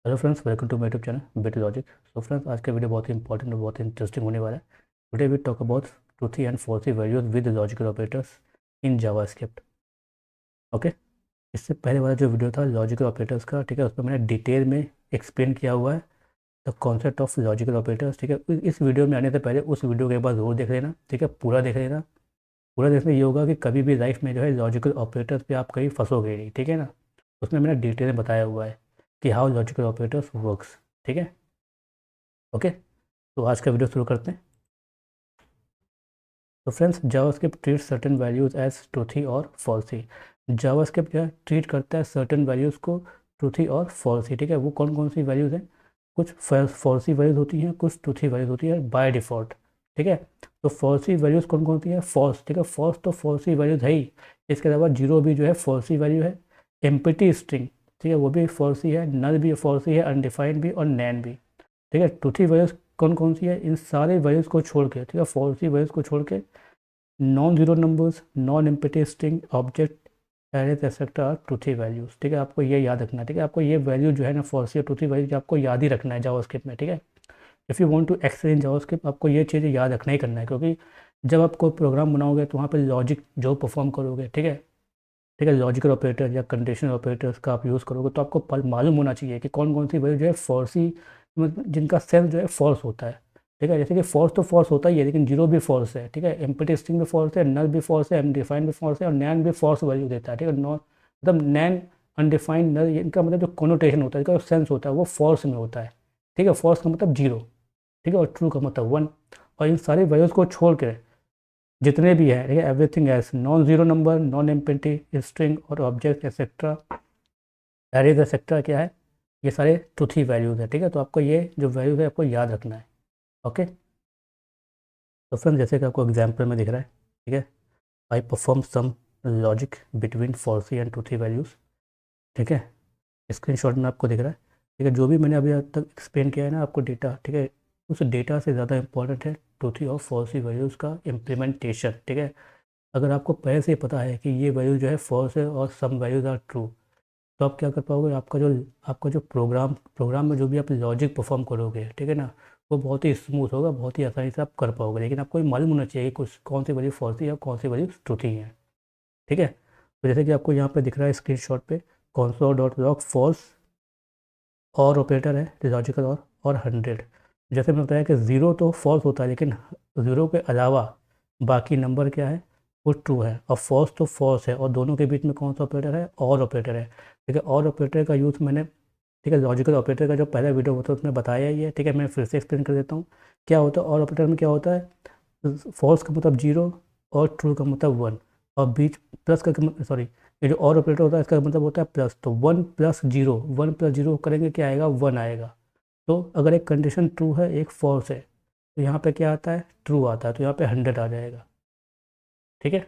Hello friends, welcome to my YouTube channel bit logic. So friends, आज का video बहुत ही important और बहुत ही इंटरेस्टिंग होने वाला है। Today we talk about truthy and falsy values with logical operators in JavaScript. Okay. इससे पहले वाला जो वीडियो था लॉजिकल ऑपरेटर्स का, ठीक है, उसमें मैंने डिटेल में एक्सप्लेन किया हुआ है the concept of logical operators. ठीक है, इस वीडियो में आने से पहले उस वीडियो के एक बार ज़रूर देख लेना, ठीक है, पूरा देख लेना। पूरा देखने ये होगा कि कभी भी लाइफ में जो है लॉजिकल ऑपरेटर्स पे आप कहीं फंसोगे नहीं, ठीक है ना। उसमें मैंने डिटेल में बताया हुआ है कि हाउ लॉजिकल ऑपरेटर्स वर्क्स। ठीक है। ओके। तो आज का वीडियो शुरू करते हैं। तो friends, JavaScript treat certain values as truthy और फॉल्सी। जावास्क्रिप्ट जो है ट्रीट करता है सर्टेन वैल्यूज़ को ट्रूथी और फॉल्सी। ठीक है, वो कौन कौन सी वैल्यूज़ हैं? कुछ फॉल्सी वैल्यूज़ होती हैं, कुछ ट्रूथी वैल्यूज़ होती है बाय डिफ़ॉल्ट। ठीक है। तो फॉल्सी वैल्यूज़ कौन कौन सी है? फॉल्स। ठीक है, फॉल्स तो फॉल्सी वैल्यूज़ है ही। इसके अलावा जीरो भी जो है फॉल्सी वैल्यू है। एम्प्टी स्ट्रिंग, ठीक है, वो भी फॉल्सी है। नल भी फॉल्सी है, अनडिफाइंड भी और नैन भी। ठीक है। ट्रूथी वैल्यूज़ कौन कौन सी है? इन सारे वैल्यूज़ को छोड़ के, ठीक है, फॉल्सी वैल्यूज़ को छोड़ के non zero numbers, non empty string, object, arrays etcetera are truthy values. ठीक है, आपको ये याद रखना है। ठीक है, आपको ये वैल्यू जो है ना फॉल्सी और ट्रूथी वैल्यू आपको याद ही रखना है जावास्क्रिप्ट में। ठीक है, if you want to excel in JavaScript आपको ये चीज़ें याद रखना ही करना है, क्योंकि जब आप कोई प्रोग्राम बनाओगे तो वहाँ पर लॉजिक जो परफॉर्म करोगे, ठीक है, ठीक है, लॉजिकल ऑपरेटर या कंडीशनल ऑपरेटर्स का आप यूज़ करोगे तो आपको मालूम होना चाहिए कि कौन कौन सी वैल्यू जो है फॉल्सी, मतलब जिनका सेंस जो है फॉल्स होता है। ठीक है, जैसे कि फॉल्स तो फॉल्स होता ही है, लेकिन जीरो भी फॉल्स है। ठीक है, एम्प्टी स्ट्रिंग भी फॉल्स है, नल भी फॉल्स है, अनडिफाइंड भी फॉल्स है और नैन भी फॉल्स वैल्यू देता है। ठीक है, नॉन मतलब नैन, अनडिफाइंड, नल, इनका मतलब जो कोनोटेशन होता है, इनका जो सेंस होता है वो फॉल्स में होता है। ठीक है, फॉल्स का मतलब जीरो, ठीक है, और ट्रू का मतलब वन। और इन सारी वैल्यूज़ को छोड़ के जितने भी हैं, ठीक है, everything as non zero number, non empty string और ऑब्जेक्ट एक्सेट्रा, एरेज एक्सेट्रा क्या है? ये सारे ट्रूथी वैल्यूज़ है। ठीक है, तो आपको ये जो वैल्यूज़ है आपको याद रखना है। ओके। तो फ्रेंड, जैसे कि आपको एग्जाम्पल में दिख रहा है, ठीक है, I perform some logic between falsy and truthy values. ठीक है, स्क्रीनशॉट में आपको दिख रहा है। ठीक है, जो भी मैंने अभी तक एक्सप्लेन किया है ना आपको डेटा, ठीक है, उस डेटा से ज़्यादा इंपॉर्टेंट है ट्रूथी और फॉल्सी वैल्यूज़ का इम्प्लीमेंटेशन। ठीक है, अगर आपको पहले से ही पता है कि ये वैल्यू जो है फॉल्स है और सम वैल्यूज़ आर ट्रू, तो आप क्या कर पाओगे? आपका जो प्रोग्राम में जो भी आप लॉजिक परफॉर्म करोगे, ठीक है ना, वो बहुत ही स्मूथ होगा, बहुत ही आसानी से आप कर पाओगे। लेकिन आपको ये मालूम होना चाहिए कि कुछ कौन सी वैल्यू फॉल्स है और कौन सी वैल्यू ट्रूथी है। ठीक है, तो जैसे कि आपको यहाँ पे दिख रहा है स्क्रीनशॉट पे, console डॉट लॉग फॉल्स और ऑपरेटर है लॉजिकल और 100। जैसे मैंने बताया कि ज़ीरो तो फॉल्स होता है, लेकिन ज़ीरो के अलावा बाकी नंबर क्या है? वो ट्रू है। और फॉल्स तो फॉल्स है, और दोनों के बीच में कौन सा ऑपरेटर है? और ऑपरेटर है। ठीक है, और ऑपरेटर का यूज़ मैंने, ठीक है, लॉजिकल ऑपरेटर का जो पहला वीडियो होता है उसमें बताया ही है। ठीक है, मैं फिर से एक्सप्लेन कर देता हूँ क्या होता है। और ऑपरेटर में क्या होता है? फॉल्स का मतलब जीरो और ट्रू का मतलब वन, और बीच प्लस का, सॉरी, ये जो और ऑपरेटर होता है इसका मतलब होता है प्लस। तो one plus zero, one plus zero करेंगे क्या आएगा? वन आएगा। तो अगर एक कंडीशन ट्रू है एक फॉल्स है, तो यहाँ पे क्या आता है? ट्रू आता है, तो यहाँ पे 100 आ जाएगा। ठीक है,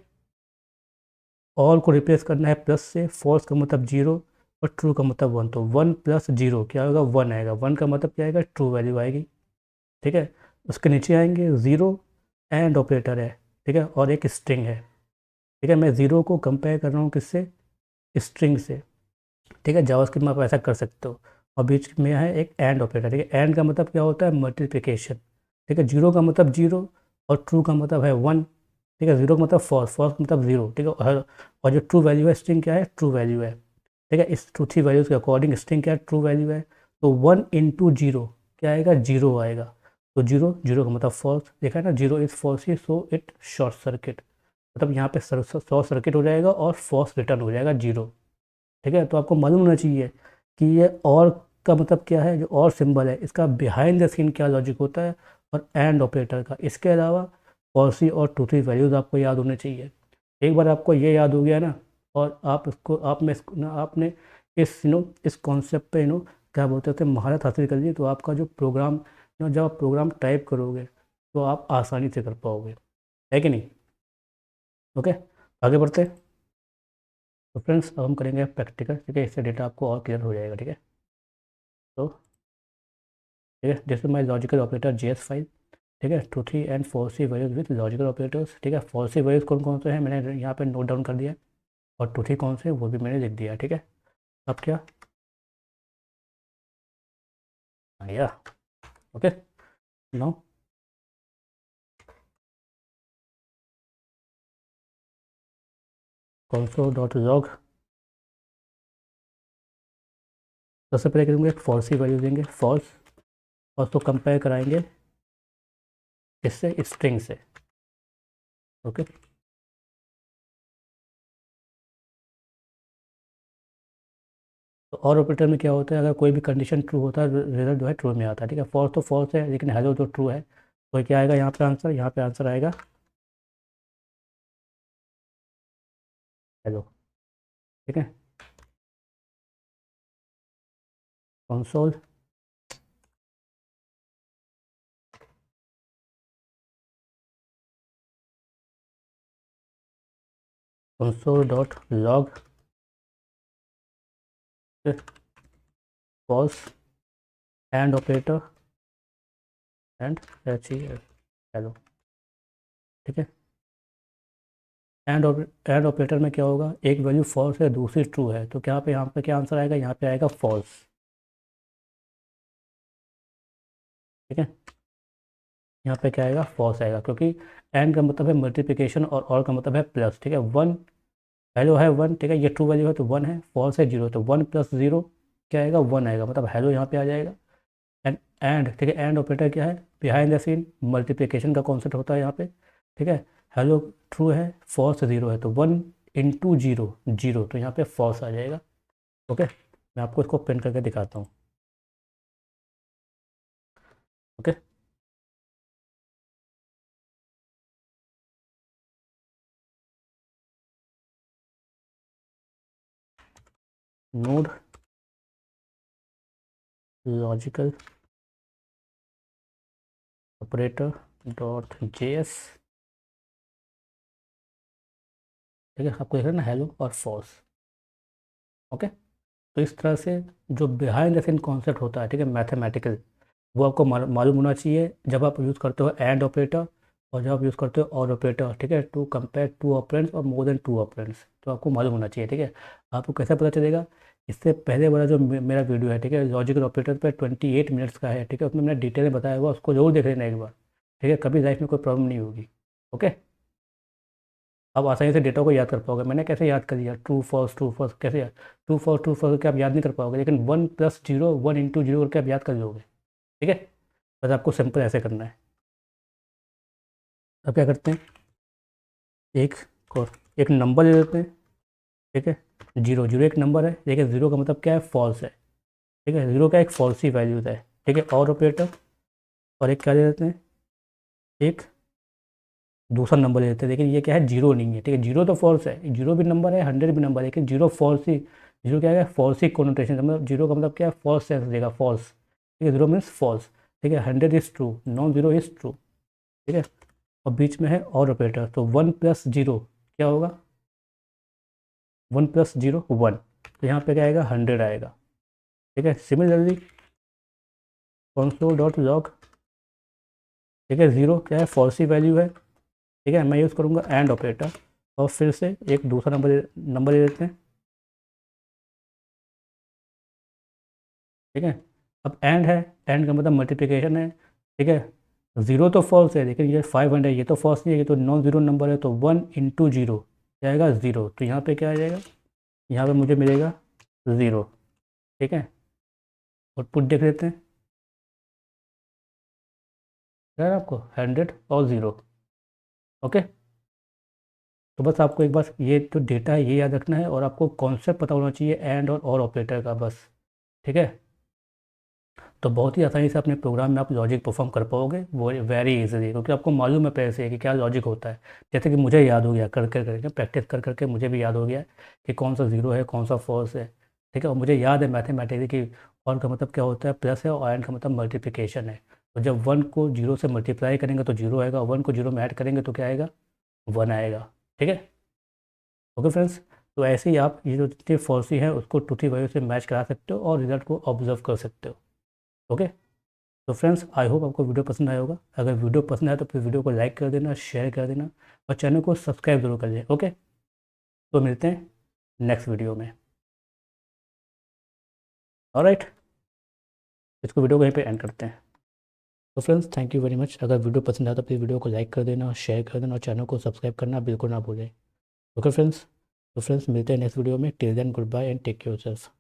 और को रिप्लेस करना है प्लस से, फॉल्स का मतलब जीरो और ट्रू का मतलब वन, तो वन प्लस जीरो क्या होगा? वन आएगा। वन का मतलब क्या आएगा? ट्रू वैल्यू आएगी। ठीक है, उसके नीचे आएंगे ज़ीरो एंड ऑपरेटर है, ठीक है, और एक स्ट्रिंग है। ठीक है, मैं ज़ीरो को कंपेयर कर रहा हूँ किससे? स्ट्रिंग से। ठीक है, जावास्क्रिप्ट में आप ऐसा कर सकते हो। और बीच में है एक एंड ऑपरेटर। ठीक है, एंड का मतलब क्या होता है? मल्टीप्लिकेशन। ठीक है, जीरो का मतलब जीरो और ट्रू का मतलब है वन। ठीक है, जीरो का मतलब फॉल्स, फॉल्स का मतलब जीरो। ठीक है, और जो ट्रू वैल्यू है स्ट्रिंग क्या है? ट्रू वैल्यू है। ठीक है, इस ट्रू थ्री वैल्यूज़ के अकॉर्डिंग स्ट्रिंग क्या है? ट्रू वैल्यू है। तो वन इंटू जीरो क्या आएगा? जीरो आएगा। तो जीरो, जीरो का मतलब फॉल्स। देखा है ना, जीरो इज फॉल्स ही, सो इट शॉर्ट सर्किट, मतलब यहाँ पे शॉर्ट सर्किट हो जाएगा और फॉल्स रिटर्न हो जाएगा जीरो। ठीक है, तो आपको मालूम होना चाहिए कि ये और का मतलब क्या है, जो और सिंबल है इसका बिहाइंड द सीन क्या लॉजिक होता है, और एंड ऑपरेटर का। इसके अलावा फॉल्सी और ट्रूथी वैल्यूज़ आपको याद होने चाहिए। एक बार आपको ये याद हो गया ना, और आप इसको आप में आपने इस इस कॉन्सेप्ट पे क्या बोलते थे, महारत हासिल कर ली, तो आपका जो प्रोग्राम, जब आप प्रोग्राम टाइप करोगे तो आप आसानी से कर पाओगे, है कि नहीं? ओके, आगे बढ़ते हैं। तो फ्रेंड्स, अब हम करेंगे प्रैक्टिकल। ठीक है, इससे डेटा आपको और क्लियर हो जाएगा। ठीक है, तो ठीक है, this is my logical operator JS file. ठीक है, truthy and falsy values with logical operators. ठीक है, फॉल्सी वैल्यूज कौन कौन से हैं मैंने यहाँ पे नोट डाउन कर दिया है, और ट्रूथी कौन से वो भी मैंने लिख दिया है। ठीक है, अब क्या गया। ओके, नाउ console.log, सबसे पहले करेंगे एक फॉल्स की वैल्यू देंगे फॉल्स, और उसको कंपेयर कराएंगे इससे, स्ट्रिंग से। ओके, तो और ऑपरेटर में क्या होता है, अगर कोई भी कंडीशन ट्रू होता है रिजल्ट जो है ट्रू में आता है। ठीक है, फॉल्स तो फॉल्स है, लेकिन हेलो तो ट्रू है, तो क्या आएगा यहाँ पे आंसर, यहाँ पे आंसर आएगा हेलो। ठीक है, console console.log false and operator and hello. ठीक है, एंड ऑपरेटर में क्या होगा, एक वैल्यू फॉल्स है, दूसरी ट्रू है, तो क्या पे यहाँ पे क्या आंसर आएगा, यहाँ पे आएगा फॉल्स। ठीक है, यहाँ पे क्या आएगा, फॉल्स आएगा, क्योंकि एंड का मतलब है मल्टीप्लिकेशन और का मतलब है प्लस। ठीक है, वन, हेलो है वन, ठीक है, ये ट्रू वैल्यू है तो वन है, फॉल्स है जीरो, तो वन प्लस जीरो क्या आएगा, वन आएगा, मतलब हेलो यहाँ पे आ जाएगा। एंड ठीक है, एंड ऑपरेटर क्या है, बिहाइंड द सीन मल्टीप्लिकेशन का कॉन्सेप्ट होता है यहाँ पे। ठीक है, हेलो ट्रू है, फॉल्स जीरो है, तो वन इंटू जीरो जीरो, तो यहाँ पे फॉल्स आ जाएगा। ओके, मैं आपको इसको प्रिंट करके दिखाता हूँ। Okay, node logical operator dot JS. ठीक है, आपको देख रहे हैं ना, हेलो और फॉल्स। ओके, तो इस तरह से जो बिहाइंड द सीन कॉन्सेप्ट होता है, ठीक है, मैथमेटिकल, वो आपको मालूम होना चाहिए जब आप यूज़ करते हो एंड ऑपरेटर, और जब आप यूज़ करते हो और ऑपरेटर। ठीक है, टू कंपेयर टू ऑपरेंड्स और मोर देन टू ऑपरेंड्स, तो आपको मालूम होना चाहिए। ठीक है, आपको कैसे पता चलेगा, इससे पहले वाला जो मेरा वीडियो है, ठीक है, लॉजिकल ऑपरेटर पे 28 मिनट्स का है। ठीक है, उसमें मैंने डिटेल में बताया हुआ, उसको जरूर देख लेना एक बार। ठीक है, कभी लाइफ में कोई प्रॉब्लम नहीं होगी। ओके, आप आसानी से डेटा को याद कर पाओगे। मैंने कैसे याद कर लिया, ट्रू फॉल्स कैसे याद, ट्रू फॉल्स करके आप याद नहीं कर पाओगे, लेकिन one plus zero, one into zero करके आप याद कर लोगे। ठीक है, बस आपको सिंपल ऐसे करना है। अब क्या करते हैं, एक और एक नंबर ले लेते हैं। ठीक है, जीरो, जीरो एक नंबर है, देखिए जीरो का मतलब क्या है, फॉल्स है। ठीक है, जीरो का एक फॉल्स ही वैल्यूज है। ठीक है, और ऑपरेटर, और एक क्या ले लेते हैं, एक दूसरा नंबर ले लेते हैं, लेकिन ये क्या है, जीरो नहीं है। ठीक है, जीरो तो फॉल्स है, जीरो भी नंबर है, हंड्रेड भी नंबर है, लेकिन जीरो फॉल्स ही, जीरो क्या है, फॉल्स ही कोनोटेशन, मतलब जीरो का मतलब क्या है, फॉल्स सेंस देगा, फॉल्स। ठीक है, जीरो मीन्स फॉल्स। ठीक है, hundred is true, non zero is true. ठीक है, और बीच में है और ऑपरेटर, तो वन प्लस जीरो क्या होगा, वन प्लस जीरो वन, तो यहाँ पे क्या आएगा, हंड्रेड आएगा। ठीक है, सिमिलरली console.log, ठीक है, ज़ीरो क्या है, फॉल्सी वैल्यू है। ठीक है, मैं यूज़ करूँगा एंड ऑपरेटर, और फिर से एक दूसरा नंबर ले लेते हैं। ठीक है, अब एंड है, एंड का मतलब मल्टीप्लिकेशन है। ठीक है, ज़ीरो तो फॉल्स है, लेकिन ये 500, ये तो फॉल्स नहीं है, ये तो नॉन ज़ीरो नंबर है, तो वन इंटू जीरो क्या आएगा, ज़ीरो, तो यहाँ पे क्या आ जाएगा, यहाँ पे मुझे मिलेगा ज़ीरो। ठीक है, आउटपुट देख लेते हैं, है आपको हंड्रेड और ज़ीरो। ओके, तो बस आपको एक बार ये जो डेटा है ये याद रखना है, और आपको कॉन्सेप्ट पता होना चाहिए एंड और ऑपरेटर का, बस। ठीक है, तो बहुत ही आसानी से अपने प्रोग्राम में आप लॉजिक परफॉर्म कर पाओगे, वो वेरी इजीली, क्योंकि आपको मालूम है पहले से कि क्या लॉजिक होता है। जैसे कि मुझे याद हो गया, कर कर करके प्रैक्टिस कर करके मुझे भी याद हो गया कि कौन सा ज़ीरो है, कौन सा फॉल्स है। ठीक है, और मुझे याद है मैथमेटिक्स की, और का मतलब क्या होता है, प्लस है, और एंड का मतलब मल्टीप्लिकेशन है। तो जब वन को जीरो से मल्टीप्लाई करेंगे तो जीरो आएगा, वन को जीरो में ऐड करेंगे तो क्या आएगा, वन आएगा। ठीक है, ओके फ्रेंड्स, तो ऐसे ही आप ये जो जितनी फॉल्सी है उसको ट्रूथी वैल्यू से मैच करा सकते हो, और रिजल्ट को ऑब्जर्व कर सकते हो। ओके, तो फ्रेंड्स आई होप आपको वीडियो पसंद आया होगा। अगर वीडियो पसंद आया तो फिर वीडियो को लाइक कर देना, शेयर कर देना, और चैनल को सब्सक्राइब जरूर कर लें। ओके, तो मिलते हैं नेक्स्ट वीडियो में। ऑलराइट। इसको वीडियो को यहीं पे एंड करते हैं। तो friends thank you very much. अगर वीडियो पसंद आता तो प्लीज़ वीडियो को लाइक कर देना, शेयर कर देना और चैनल को सब्सक्राइब करना बिल्कुल ना भूलें। ओके फ्रेंड्स, तो फ्रेंड्स मिलते हैं नेक्स्ट वीडियो में। Till then good bye and take care yourself.